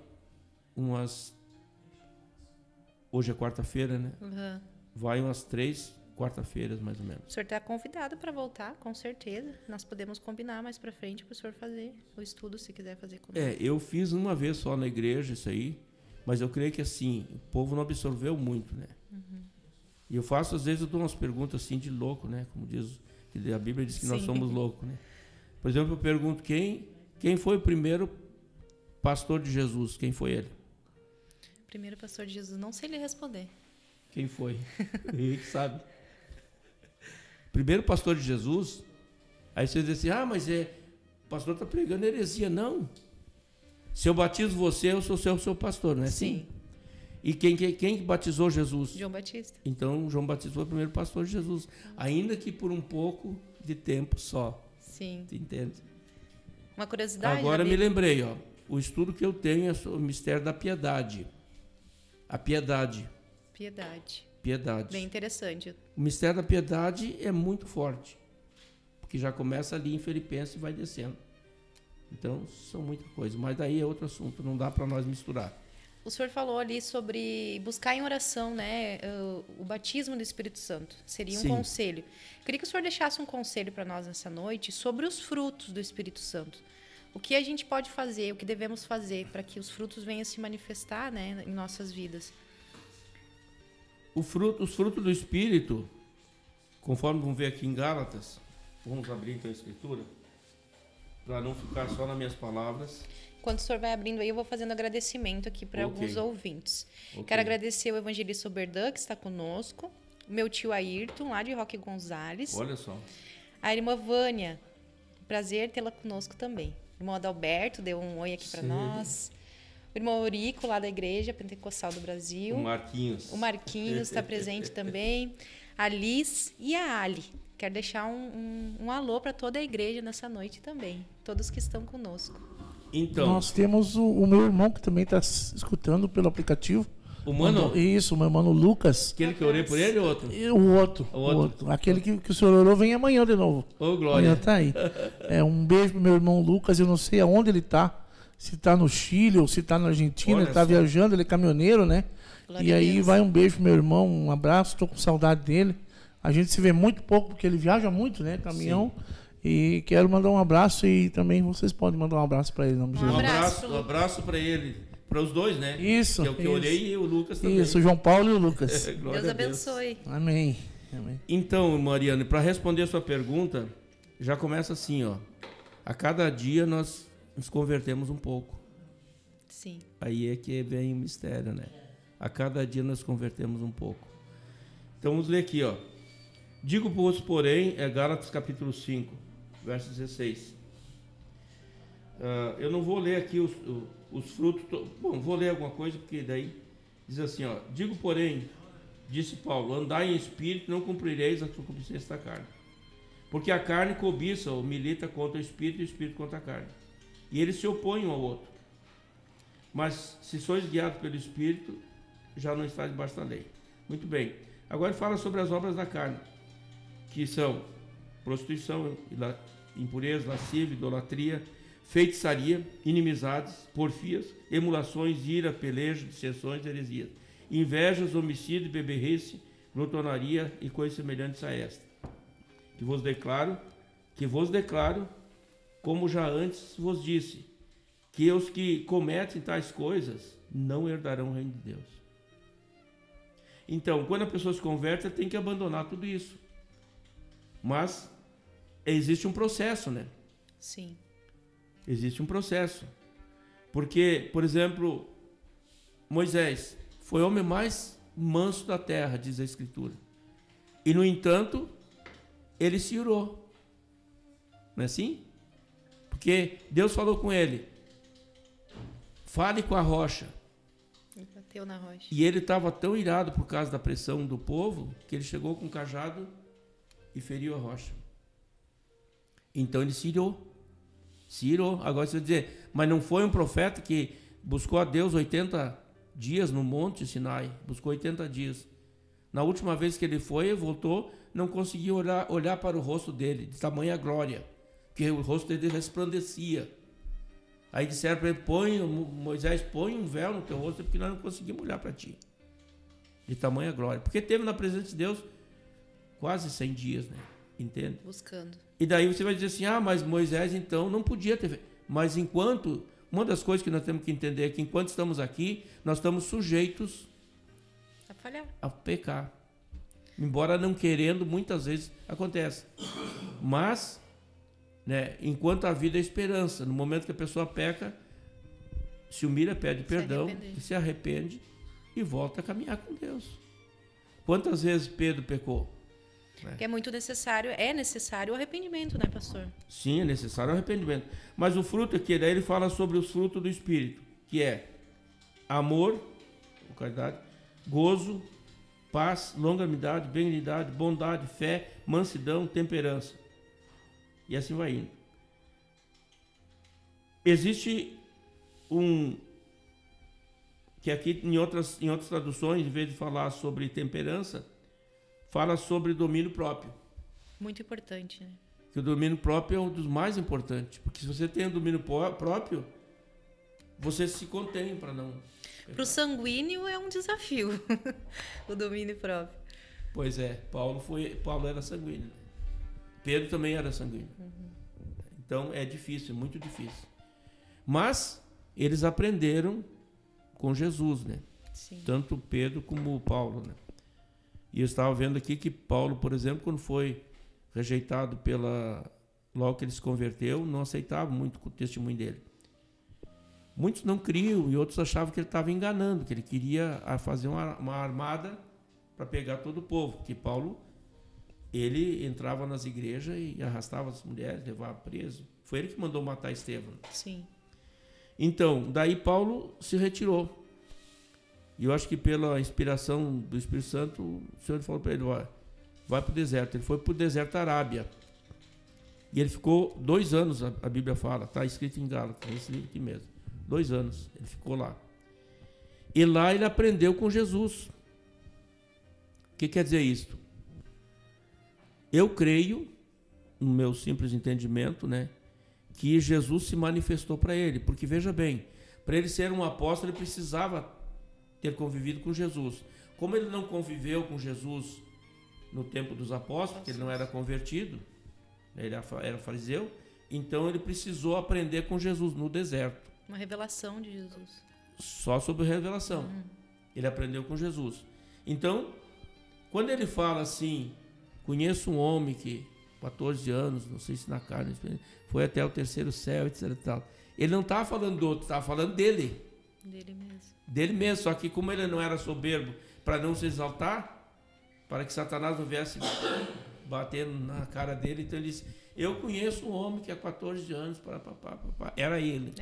hoje é quarta-feira, né? Uhum. Vai umas 3 quarta-feiras, mais ou menos. O senhor está convidado para voltar, com certeza. Nós podemos combinar mais para frente para o senhor fazer o estudo, se quiser fazer comigo. Eu fiz uma vez só na igreja isso aí, mas eu creio que assim, o povo não absorveu muito, né? Uhum. E eu faço, às vezes, eu dou umas perguntas assim de louco, né? Como diz, a Bíblia diz que nós somos loucos, né? Por exemplo, eu pergunto quem foi o primeiro pastor de Jesus? Quem foi ele? Primeiro pastor de Jesus, não sei lhe responder. Quem foi? Ele que sabe. Primeiro pastor de Jesus, aí você diz assim: mas o pastor está pregando heresia. Não. Se eu batizo você, eu sou seu pastor, não é assim? Sim. E quem batizou Jesus? João Batista. Então, João Batista foi o primeiro pastor de Jesus. Ainda que por um pouco de tempo só. Sim. Tu entende? Uma curiosidade. Agora me lembrei, o estudo que eu tenho é o mistério da piedade. A piedade. Piedade. Bem interessante. O mistério da piedade é muito forte, porque já começa ali em Filipenses e vai descendo. Então, são muitas coisas, mas daí é outro assunto, não dá para nós misturar. O senhor falou ali sobre buscar em oração, né, o batismo do Espírito Santo. Seria um conselho. Eu queria que o senhor deixasse um conselho para nós nessa noite sobre os frutos do Espírito Santo. O que a gente pode fazer, o que devemos fazer para que os frutos venham a se manifestar, né, em nossas vidas. Os frutos do Espírito, conforme vamos ver aqui em Gálatas, vamos abrir então a Escritura, para não ficar só nas minhas palavras. Enquanto o senhor vai abrindo aí, eu vou fazendo agradecimento aqui para alguns ouvintes. Quero agradecer o evangelista Oberdan, que está conosco, o meu tio Ayrton, lá de Roque Gonzales. Olha só. A irmã Vânia, prazer tê-la conosco também. O irmão Adalberto deu um oi aqui para nós. O irmão Eurico, lá da Igreja Pentecostal do Brasil. O Marquinhos está presente também. A Liz e a Ali. Quero deixar um alô para toda a igreja nessa noite também. Todos que estão conosco. Então, nós temos o meu irmão que também está escutando pelo aplicativo. O mano? Isso, o meu irmão Lucas. Aquele que eu orei por ele ou outro? O outro. Aquele que o senhor orou vem amanhã de novo. Ô, glória. Amanhã tá aí. Um beijo pro meu irmão Lucas. Eu não sei aonde ele tá. Se tá no Chile ou se tá na Argentina. Ele tá viajando, ele é caminhoneiro, né? Glória e aí vai um beijo pro meu irmão, um abraço. Tô com saudade dele. A gente se vê muito pouco porque ele viaja muito, né? Caminhão. Sim. E quero mandar um abraço e também vocês podem mandar um abraço para ele. Um abraço para ele. Para os dois, né? Isso. Que é o que eu olhei e o Lucas também. Isso, o João Paulo e o Lucas. Deus abençoe. Amém. Então, Mariana, para responder a sua pergunta, já começa assim, a cada dia nós nos convertemos um pouco. Sim. Aí é que vem o mistério, né? A cada dia nós convertemos um pouco. Então vamos ler aqui, ó. Digo-vos, porém, é Gálatas capítulo 5, verso 16. Eu não vou ler aqui os frutos. Bom, vou ler alguma coisa, porque daí diz assim, ó. Digo, porém, disse Paulo, andai em espírito, não cumprireis a concupiscência da carne. Porque a carne cobiça ou milita contra o espírito e o espírito contra a carne. E eles se opõem um ao outro. Mas se sois guiados pelo espírito, já não estáis debaixo da lei. Muito bem. Agora ele fala sobre as obras da carne, que são prostituição, impureza, lascívia, idolatria, feitiçaria, inimizades, porfias, emulações, ira, pelejo, dissensões, heresias, invejas, homicídio, beberrice, glutonaria e coisas semelhantes a esta. Que vos declaro, como já antes vos disse, que os que cometem tais coisas não herdarão o reino de Deus. Então, quando a pessoa se converte, ela tem que abandonar tudo isso. Mas existe um processo, né? Sim. Existe um processo. Porque, por exemplo, Moisés foi o homem mais manso da terra, diz a Escritura. E, no entanto, ele se irou. Não é assim? Porque Deus falou com ele, fale com a rocha. Ele bateu na rocha. E ele estava tão irado por causa da pressão do povo, que ele chegou com um cajado e feriu a rocha. Então ele se irou. Se irou. Agora você vai dizer, mas não foi um profeta que buscou a Deus 80 dias no Monte Sinai? Buscou 80 dias. Na última vez que ele foi, ele voltou, não conseguiu olhar para o rosto dele, de tamanha glória, que o rosto dele resplandecia. Aí disseram para ele, Moisés, põe um véu no teu rosto, porque nós não conseguimos olhar para ti. De tamanha glória. Porque teve na presença de Deus quase 100 dias, né? Entende? Buscando. E daí você vai dizer assim, mas Moisés então não podia ter... Mas uma das coisas que nós temos que entender é que enquanto estamos aqui, nós estamos sujeitos A falhar. a pecar. Embora não querendo, muitas vezes acontece. Mas, né, enquanto a vida é esperança, no momento que a pessoa peca, se humilha, pede perdão, se arrepende e volta a caminhar com Deus. Quantas vezes Pedro pecou? Que é muito necessário, o arrependimento, né, pastor? Sim, é necessário o arrependimento. Mas o fruto aqui, daí ele fala sobre os frutos do Espírito, que é amor, caridade, gozo, paz, longanimidade, benignidade, bondade, fé, mansidão, temperança. E assim vai indo. Existe que aqui em outras traduções, em vez de falar sobre temperança, fala sobre domínio próprio. Muito importante, né? Que o domínio próprio é um dos mais importantes. Porque se você tem o domínio próprio, você se contém para não... Para o sanguíneo é um desafio, o domínio próprio. Pois é, Paulo era sanguíneo. Pedro também era sanguíneo. Então é difícil, é muito difícil. Mas eles aprenderam com Jesus, né? Sim. Tanto Pedro como Paulo, né? E eu estava vendo aqui que Paulo, por exemplo, quando foi rejeitado logo que ele se converteu, não aceitava muito o testemunho dele. Muitos não criam e outros achavam que ele estava enganando, que ele queria fazer uma armada para pegar todo o povo. Que Paulo, ele entrava nas igrejas e arrastava as mulheres, levava preso. Foi ele que mandou matar Estevão. Sim. Então, daí Paulo se retirou. E eu acho que pela inspiração do Espírito Santo, o Senhor falou para ele, vai para o deserto. Ele foi para o deserto da Arábia. E ele ficou 2 anos, a Bíblia fala, está escrito em Gálatas, esse livro aqui mesmo. 2 anos, ele ficou lá. E lá ele aprendeu com Jesus. O que quer dizer isso? Eu creio, no meu simples entendimento, né, que Jesus se manifestou para ele. Porque veja bem, para ele ser um apóstolo, ele precisava ter convivido com Jesus. Como ele não conviveu com Jesus no tempo dos apóstolos, porque ele não era convertido, ele era fariseu, então ele precisou aprender com Jesus no deserto. Uma revelação de Jesus. Só sobre revelação. Ele aprendeu com Jesus. Então, quando ele fala assim, conheço um homem que 14 anos, não sei se na carne, foi até o 3º céu, etc. Ele não estava falando do outro, estava falando dele. Dele mesmo, só que como ele não era soberbo, para não se exaltar, para que Satanás não viesse batendo na cara dele, então ele disse, eu conheço um homem que há 14 anos, era ele.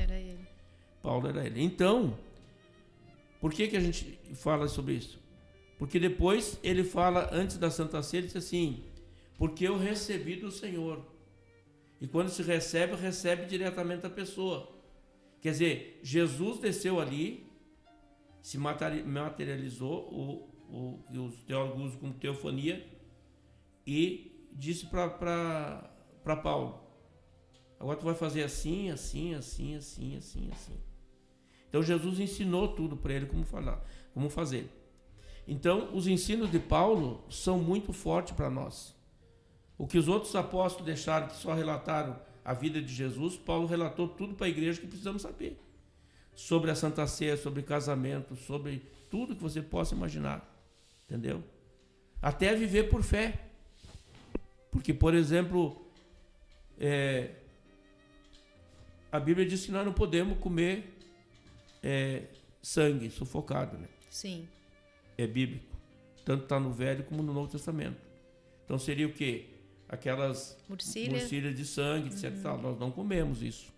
Paulo era ele. Então, por que a gente fala sobre isso? Porque depois ele fala, antes da Santa Ceia, ele diz assim, porque eu recebi do Senhor. E quando se recebe, recebe diretamente a pessoa. Quer dizer, Jesus desceu ali, se materializou, os teólogos usam como teofania, e disse para Paulo, agora tu vai fazer assim, assim, assim, assim, assim, assim. Então Jesus ensinou tudo para ele como fazer. Então os ensinos de Paulo são muito fortes para nós. O que os outros apóstolos deixaram, que só relataram a vida de Jesus, Paulo relatou tudo para a igreja que precisamos saber. Sobre a Santa Ceia, sobre casamento, sobre tudo que você possa imaginar. Entendeu? Até viver por fé. Porque, por exemplo, a Bíblia diz que nós não podemos comer sangue sufocado, né? Sim. É bíblico. Tanto está no Velho como no Novo Testamento. Então seria o quê? Aquelas murcilhas de sangue, etc. Tal. Nós não comemos isso.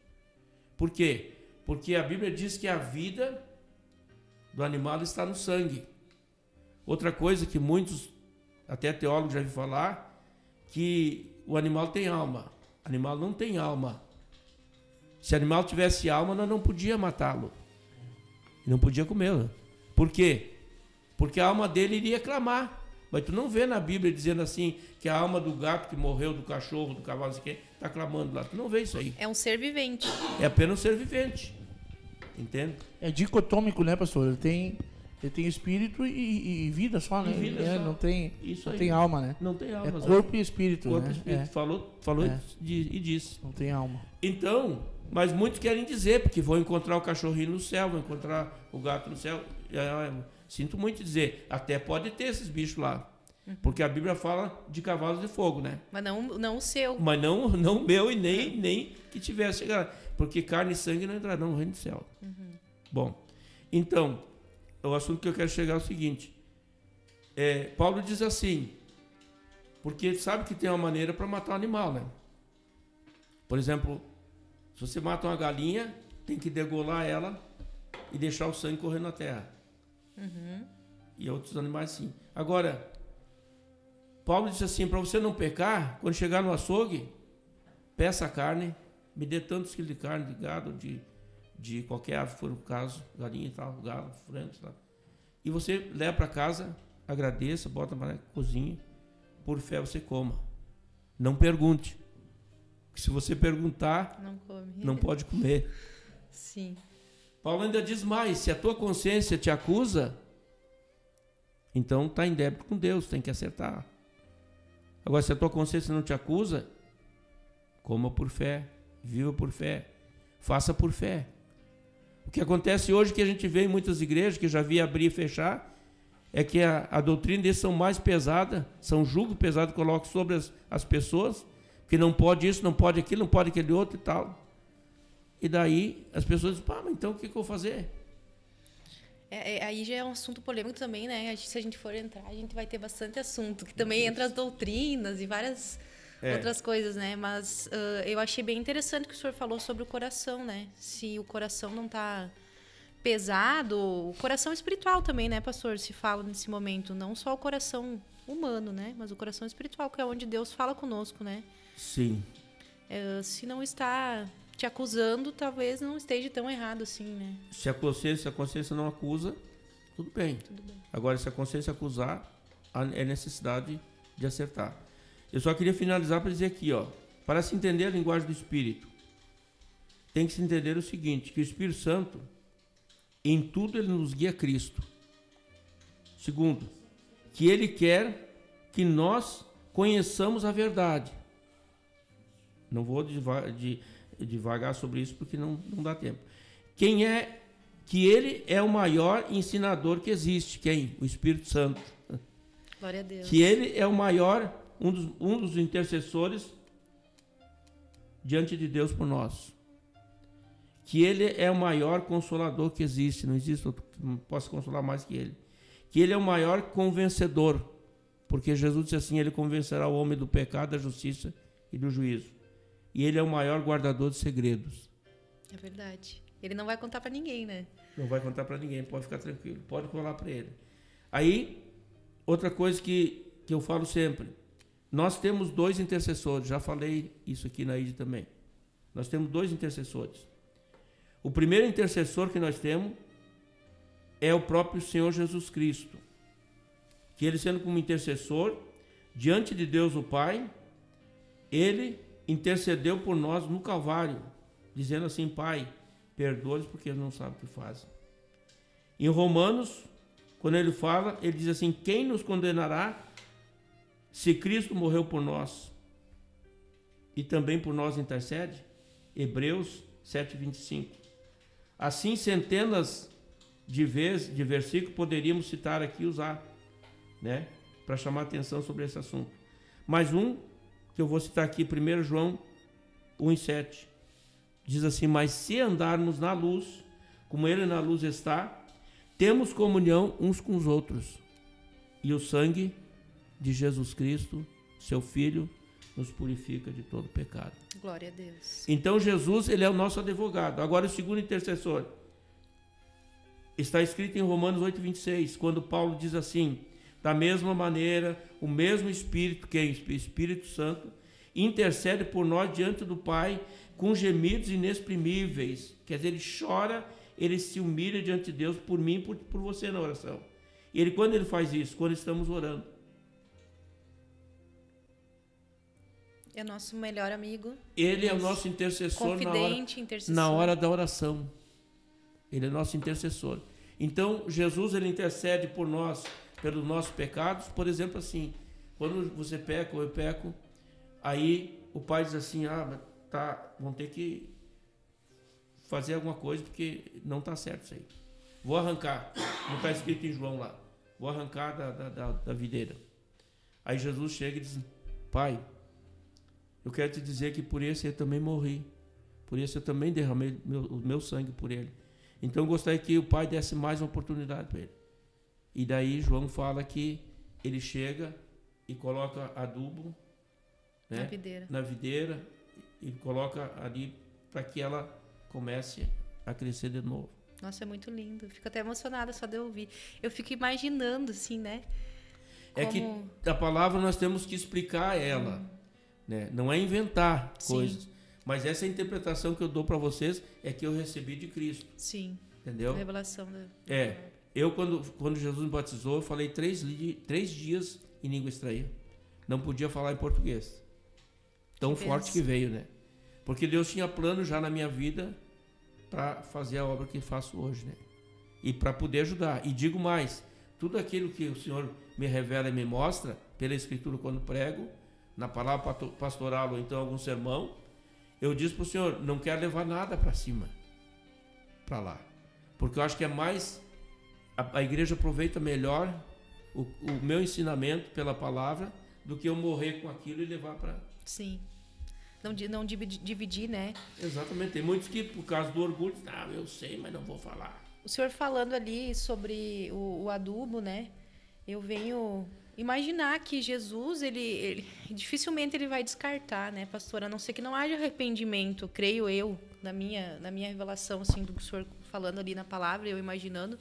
Por quê? Porque a Bíblia diz que a vida do animal está no sangue. Outra coisa que muitos, até teólogos já ouviram falar, que o animal tem alma. O animal não tem alma. Se o animal tivesse alma, nós não podíamos matá-lo. Não podia comê-lo. Por quê? Porque a alma dele iria clamar. Mas tu não vê na Bíblia dizendo assim que a alma do gato que morreu, do cachorro, do cavalo, está clamando lá. Tu não vê isso aí. É um ser vivente. É apenas um ser vivente. Entende? É dicotômico, né, pastor? Ele tem espírito e vida só, né? Só. Não tem alma, né? Não tem alma. É corpo e espírito, corpo né? E espírito. Falou e disse. Não tem alma. Então, mas muitos querem dizer, porque vão encontrar o cachorrinho no céu, vão encontrar o gato no céu. Sinto muito dizer, até pode ter esses bichos lá. Porque a Bíblia fala de cavalos de fogo, né? Mas não o seu. Mas não o meu e nem que tivesse chegado. Porque carne e sangue não entrarão no reino do céu. Bom, então, o assunto que eu quero chegar é o seguinte. Paulo diz assim, porque sabe que tem uma maneira para matar um animal, né? Por exemplo, se você mata uma galinha, tem que degolar ela e deixar o sangue correr na terra. E outros animais sim. Agora, Paulo disse assim, para você não pecar, quando chegar no açougue, peça a carne, me dê tantos quilos de carne, de gado, de qualquer ave, for o caso, galinha e tal, galo, frango e tal. E você leva para casa, agradeça, bota na cozinha, por fé você coma. Não pergunte. Porque se você perguntar, não pode comer. Sim. Paulo ainda diz mais, se a tua consciência te acusa, então está em débito com Deus, tem que acertar. Agora, se a tua consciência não te acusa, coma por fé, viva por fé, faça por fé. O que acontece hoje, que a gente vê em muitas igrejas, que eu já vi abrir e fechar, é que a doutrina deles são mais pesada, são julgo pesado que colocam sobre as pessoas, que não pode isso, não pode aquilo, não pode aquele outro e tal. E daí as pessoas dizem, mas então o que eu vou fazer? Aí já é um assunto polêmico também, né? Se a gente for entrar, a gente vai ter bastante assunto, que também entra as doutrinas e várias outras coisas, né? Mas eu achei bem interessante que o senhor falou sobre o coração, né? Se o coração não está pesado, o coração espiritual também, né, pastor? Se fala nesse momento, não só o coração humano, né? Mas o coração espiritual, que é onde Deus fala conosco, né? Sim. Se não está te acusando, talvez não esteja tão errado assim, né? Se a consciência não acusa, tudo bem. Agora, se a consciência acusar, é necessidade de acertar. Eu só queria finalizar para dizer aqui, para se entender a linguagem do Espírito, tem que se entender o seguinte, que o Espírito Santo, em tudo ele nos guia a Cristo. Segundo, que ele quer que nós conheçamos a verdade. Não vou devagar sobre isso porque não dá tempo. Que ele é o maior ensinador que existe. Quem? O Espírito Santo. Glória a Deus. Que ele é o maior, um dos intercessores diante de Deus por nós. que Ele é o maior consolador que existe, não existe outro que possa consolar mais que Ele. Que Ele é o maior convencedor, porque Jesus disse assim, Ele convencerá o homem do pecado, da justiça e do juízo. E Ele é o maior guardador de segredos. É verdade. Ele não vai contar para ninguém, né? Não vai contar para ninguém, pode ficar tranquilo, pode colar para Ele. Aí, outra coisa que eu falo sempre, nós temos 2 intercessores, já falei isso aqui na ID também. Nós temos 2 intercessores. O primeiro intercessor que nós temos é o próprio Senhor Jesus Cristo, que Ele sendo como intercessor, diante de Deus o Pai, Ele intercedeu por nós no Calvário, dizendo assim, Pai, perdoa-lhes porque eles não sabem o que fazem. Em Romanos, quando ele fala, ele diz assim, quem nos condenará se Cristo morreu por nós e também por nós intercede? Hebreus 7:25. Assim, centenas de versículos poderíamos citar aqui e usar, né, para chamar atenção sobre esse assunto. Mas um que eu vou citar aqui, 1 João 1:7, diz assim, mas se andarmos na luz, como Ele na luz está, temos comunhão uns com os outros, e o sangue de Jesus Cristo, seu Filho, nos purifica de todo pecado. Glória a Deus. Então Jesus, Ele é o nosso advogado. Agora o segundo intercessor, está escrito em Romanos 8:26, quando Paulo diz assim, da mesma maneira, o mesmo Espírito, que é o Espírito Santo, intercede por nós diante do Pai com gemidos inexprimíveis. Quer dizer, ele chora, ele se humilha diante de Deus por mim e por você na oração. E ele, quando ele faz isso? Quando estamos orando. É nosso melhor amigo. Ele é o nosso intercessor confidente, intercessor. Na hora da oração. Ele é nosso intercessor. Então, Jesus, ele intercede por nós, pelos nossos pecados. Por exemplo, assim, quando você peca ou eu peco, aí o pai diz assim, vão ter que fazer alguma coisa porque não está certo isso aí. Vou arrancar, não está escrito em João lá, vou arrancar da videira. Aí Jesus chega e diz, Pai, eu quero te dizer que por esse eu também morri, por isso eu também derramei o meu sangue por ele. Então eu gostaria que o Pai desse mais uma oportunidade para ele. E daí João fala que ele chega e coloca adubo, né, na videira e coloca ali para que ela comece a crescer de novo. Nossa, é muito lindo. Fico até emocionada só de ouvir. Eu fico imaginando, assim, né? É que a palavra nós temos que explicar ela, né? Não é inventar coisas. Mas essa interpretação que eu dou para vocês é que eu recebi de Cristo. Sim. Entendeu? A revelação. Eu quando Jesus me batizou, eu falei 3 dias em língua estranha. Não podia falar em português. Tão forte que veio, né? Porque Deus tinha plano já na minha vida para fazer a obra que faço hoje, né? E para poder ajudar. E digo mais, tudo aquilo que o Senhor me revela e me mostra, pela Escritura quando prego, na palavra pastoral ou então algum sermão, eu disse para o Senhor, não quero levar nada para cima, para lá. Porque eu acho que é mais, a igreja aproveita melhor o meu ensinamento pela palavra do que eu morrer com aquilo e levar para... Sim. Não dividir, né? Exatamente. Tem muitos que, por causa do orgulho, eu sei, mas não vou falar. O senhor falando ali sobre o adubo, né? Eu venho imaginar que Jesus, ele dificilmente ele vai descartar, né, pastora? A não ser que não haja arrependimento, creio eu, na minha revelação, assim, do que o senhor falando ali na palavra, eu imaginando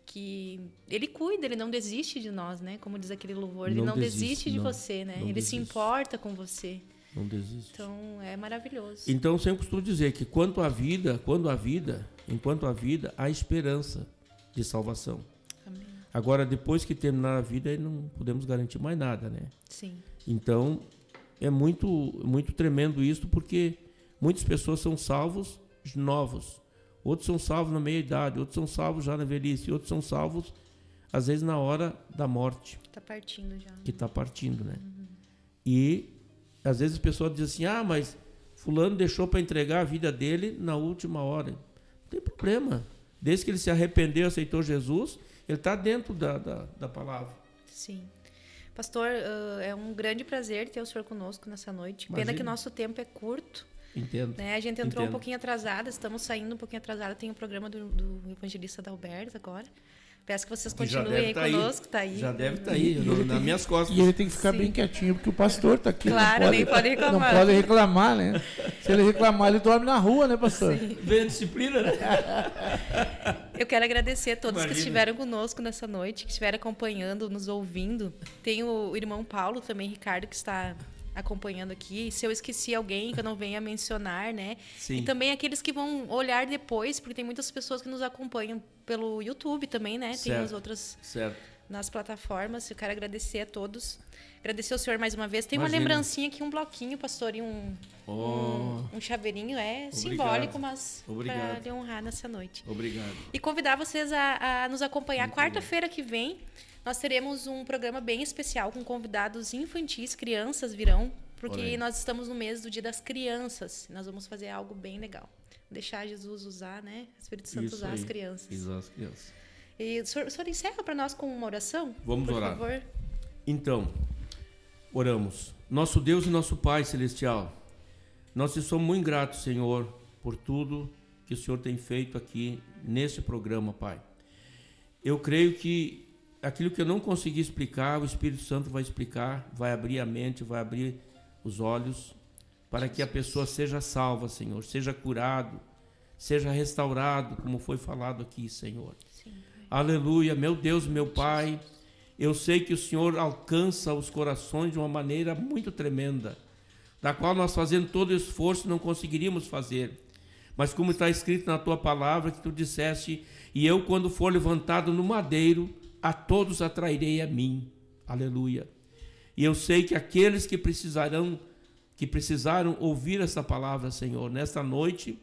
que ele cuida, ele não desiste de nós, né? Como diz aquele louvor, ele não desiste de você, né? Ele se importa com você. Não desiste. Então, é maravilhoso. Então, eu sempre costumo dizer que enquanto há vida, há esperança de salvação. Amém. Agora, depois que terminar a vida, aí não podemos garantir mais nada, né? Sim. Então, é muito, muito tremendo isso, porque muitas pessoas são salvos novos. Outros são salvos na meia-idade, outros são salvos já na velhice, outros são salvos, às vezes, na hora da morte. Está partindo já. Que está partindo, né? E, às vezes, a pessoa diz assim, mas fulano deixou para entregar a vida dele na última hora. Não tem problema. Desde que ele se arrependeu, aceitou Jesus, ele está dentro da palavra. Sim. Pastor, é um grande prazer ter o senhor conosco nessa noite. Imagina. Pena que nosso tempo é curto, Entendo. Né? A gente entrou um Entendo. pouquinho atrasada, estamos saindo um pouquinho atrasada. Tem o programa do evangelista Adalberto agora. Peço que vocês Que já continuem deve aí tá conosco, tá aí. Já deve estar aí, nas minhas costas. E ele tem que ficar Sim. bem quietinho, porque o pastor está aqui. Claro, não nem pode reclamar. Não pode reclamar, né? Se ele reclamar, ele dorme na rua, né, pastor? Vem a disciplina, né? Eu quero agradecer a todos Imagina. que estiveram conosco nessa noite, que estiveram acompanhando, nos ouvindo. Tem o irmão Paulo também, Ricardo, que está acompanhando aqui. Se eu esqueci alguém que eu não venha mencionar, né? Sim. E também aqueles que vão olhar depois, porque tem muitas pessoas que nos acompanham pelo YouTube também, né? Tem Certo. as outras Certo. nas plataformas. Eu quero agradecer a todos. Agradecer ao senhor mais uma vez. Tem Imagina. uma lembrancinha aqui, um bloquinho, pastor, e um chaveirinho. É simbólico, mas Obrigado. para lhe honrar nessa noite. Obrigado. E convidar vocês a nos acompanhar. Quarta-feira que vem, nós teremos um programa bem especial com convidados infantis, crianças virão, Olha porque aí. nós estamos no mês do Dia das Crianças. Nós vamos fazer algo bem legal. Deixar Jesus usar, né? O Espírito Santo Isso usar aí. as crianças. Usar as crianças. E o senhor encerra para nós com uma oração? Vamos por orar. favor. Então, oramos. Nosso Deus e nosso Pai Celestial, nós te somos muito gratos, Senhor, por tudo que o Senhor tem feito aqui nesse programa, Pai. Eu creio que aquilo que eu não consegui explicar, o Espírito Santo vai explicar, vai abrir a mente, vai abrir os olhos, para que a pessoa seja salva, Senhor, seja curado, seja restaurado, como foi falado aqui, Senhor. Sim, Pai. Aleluia, meu Deus, meu Pai, eu sei que o Senhor alcança os corações de uma maneira muito tremenda, da qual nós fazendo todo o esforço não conseguiríamos fazer. Mas como está escrito na tua palavra, que tu disseste, e eu quando for levantado no madeiro, a todos atrairei a mim. Aleluia. E eu sei que aqueles que precisaram ouvir essa palavra, Senhor, nesta noite,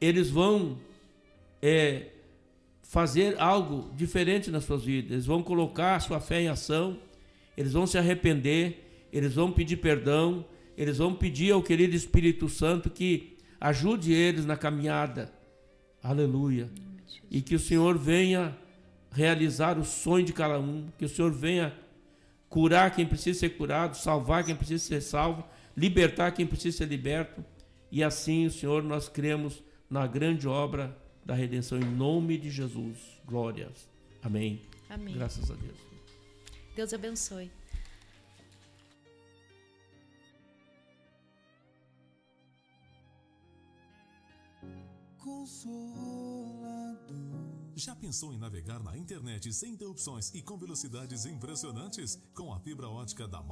eles vão fazer algo diferente nas suas vidas. Eles vão colocar a sua fé em ação, eles vão se arrepender, eles vão pedir perdão, eles vão pedir ao querido Espírito Santo que ajude eles na caminhada. Aleluia. E que o Senhor venha realizar o sonho de cada um, que o Senhor venha curar quem precisa ser curado, salvar quem precisa ser salvo, libertar quem precisa ser liberto. E assim, Senhor, nós cremos na grande obra da redenção em nome de Jesus. Glórias. Amém. Amém. Graças a Deus. Deus abençoe. Já pensou em navegar na internet sem interrupções e com velocidades impressionantes? Com a fibra ótica da